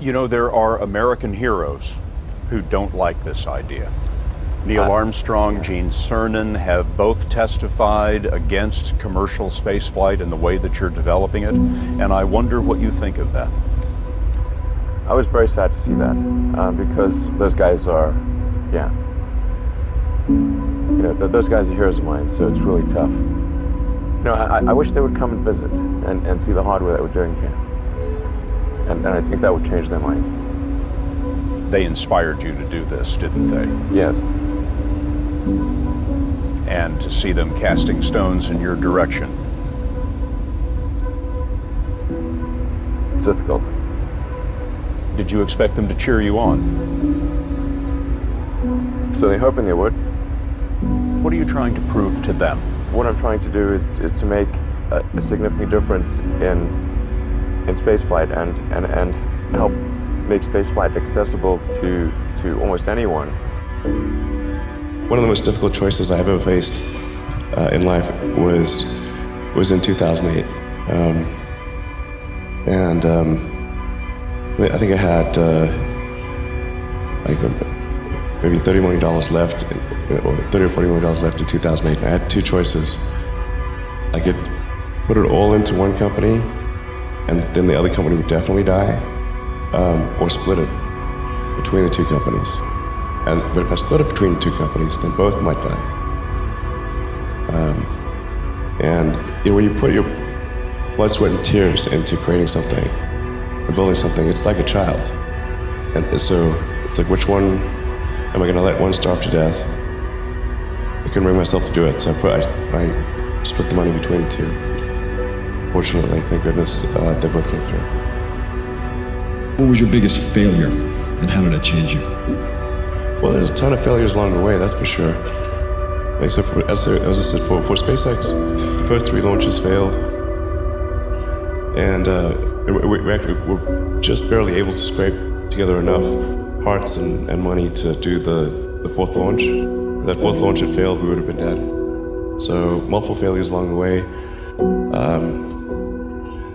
You know, there are American heroes who don't like this idea. Neil Armstrong, Gene Cernan have both testified against commercial spaceflight and the way that you're developing it, and I wonder what you think of that. I was very sad to see that, because those guys are, those guys are heroes of mine, so it's really tough. I wish they would come and visit and see the hardware that we're doing here. And I think that would change their mind. They inspired you to do this, didn't they? Yes. And to see them casting stones in your direction. It's difficult. Did you expect them to cheer you on? So they're hoping they would. What are you trying to prove to them? What I'm trying to do is to make a significant difference in spaceflight and help make spaceflight accessible to almost anyone. One of the most difficult choices I've ever faced in life was in 2008. I think I had maybe $30 million left, or $30 or $40 million left in 2008. And I had two choices. I could put it all into one company, and then the other company would definitely die, or split it between the two companies. But if I split it between the two companies, then both might die. When you put your blood, sweat, and tears into creating something, or building something, it's like a child. And so it's like, which one am I going to let one starve to death? I couldn't bring myself to do it, so I split the money between the two. Fortunately, thank goodness, they both came through. What was your biggest failure, and how did it change you? Well, there's a ton of failures along the way, that's for sure. Except for, as I said, for SpaceX, the first 3 launches failed. And we were just barely able to scrape together enough parts and money to do the 4th launch. If that 4th launch had failed, we would have been dead. So multiple failures along the way.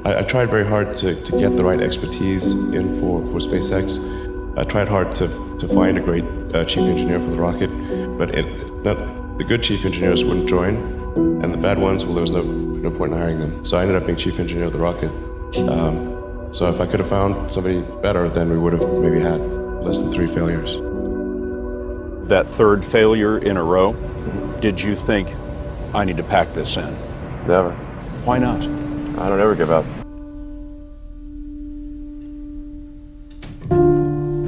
I tried very hard to get the right expertise in for SpaceX. I tried hard to find a great chief engineer for the rocket, but the good chief engineers wouldn't join, and the bad ones, well, there was no point in hiring them. So I ended up being chief engineer of the rocket. So if I could have found somebody better, then we would have maybe had less than 3 failures. That 3rd failure in a row, did you think, I need to pack this in? Never. Why not? I don't ever give up.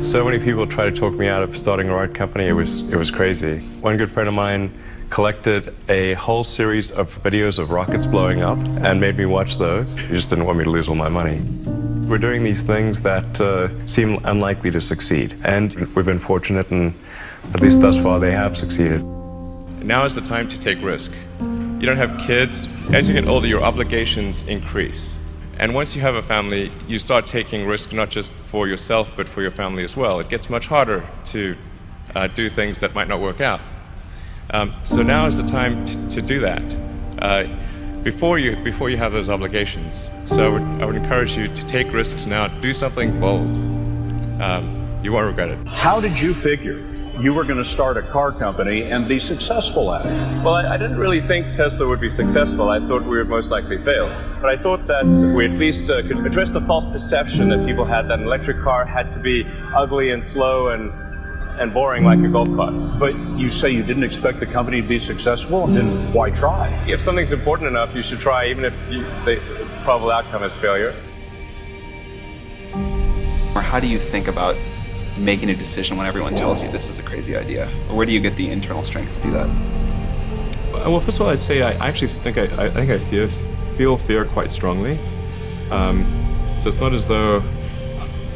So many people tried to talk me out of starting a rocket company. It was crazy. One good friend of mine collected a whole series of videos of rockets blowing up and made me watch those. He just didn't want me to lose all my money. We're doing these things that seem unlikely to succeed, and we've been fortunate, and at least thus far they have succeeded. Now is the time to take risk. You don't have kids. As you get older, your obligations increase. And once you have a family, you start taking risks not just for yourself, but for your family as well. It gets much harder to do things that might not work out. So now is the time to do that before you have those obligations. So I would encourage you to take risks now. Do something bold. You won't regret it. How did you figure you were going to start a car company and be successful at it? Well, I didn't really think Tesla would be successful. I thought we would most likely fail. But I thought that we at least could address the false perception that people had that an electric car had to be ugly and slow and boring like a golf cart. But you say you didn't expect the company to be successful, then why try? If something's important enough, you should try, even if the probable outcome is failure. Or how do you think about making a decision when everyone tells you this is a crazy idea? Or where do you get the internal strength to do that? Well, first of all, I'd say I actually think I feel fear quite strongly. So it's not as though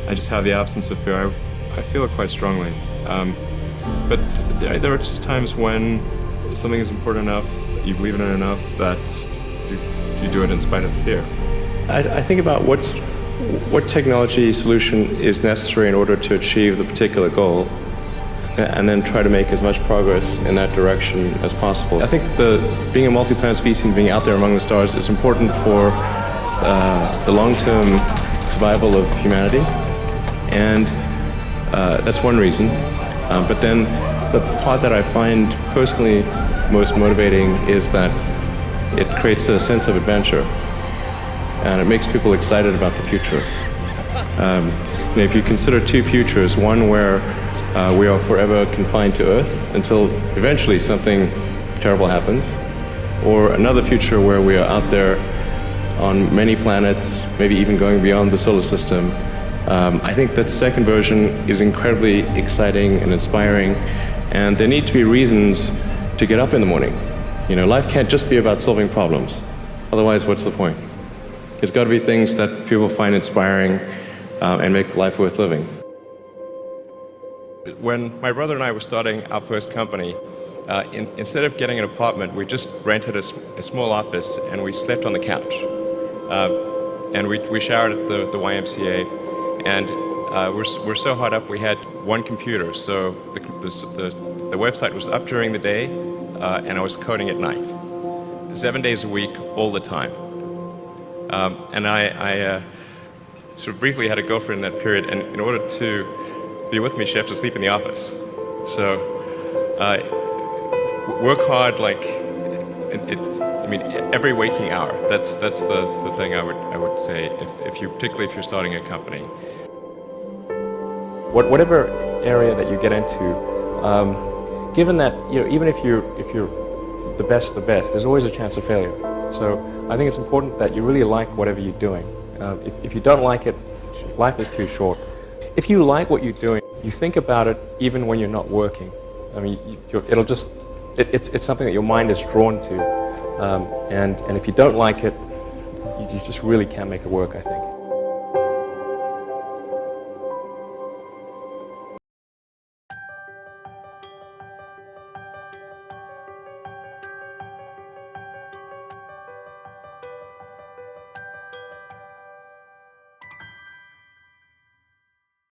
I just have the absence of fear. I feel it quite strongly. But there are just times when something is important enough, you believe in it enough, that you do it in spite of the fear. I think about what technology solution is necessary in order to achieve the particular goal, and then try to make as much progress in that direction as possible. I think being a multi-planet species and being out there among the stars is important for the long-term survival of humanity. And that's one reason. But then the part that I find personally most motivating is that it creates a sense of adventure, and it makes people excited about the future. If you consider two futures, one where we are forever confined to Earth until eventually something terrible happens, or another future where we are out there on many planets, maybe even going beyond the solar system, I think that second version is incredibly exciting and inspiring, and there need to be reasons to get up in the morning. Life can't just be about solving problems. Otherwise, what's the point? There's got to be things that people find inspiring and make life worth living. When my brother and I were starting our first company, instead of getting an apartment, we just rented a small office and we slept on the couch. And we showered at the YMCA. And we're so hot up, we had one computer. So the website was up during the day, and I was coding at night. 7 days a week, all the time. And I sort of briefly had a girlfriend in that period, and in order to be with me, she had to sleep in the office. So work hard, every waking hour. That's the thing I would say, particularly if you're starting a company. Whatever area that you get into, given that even if you're the best, there's always a chance of failure. So I think it's important that you really like whatever you're doing. If you don't like it, life is too short. If you like what you're doing, you think about it even when you're not working. It's something that your mind is drawn to. And if you don't like it, you just really can't make it work, I think.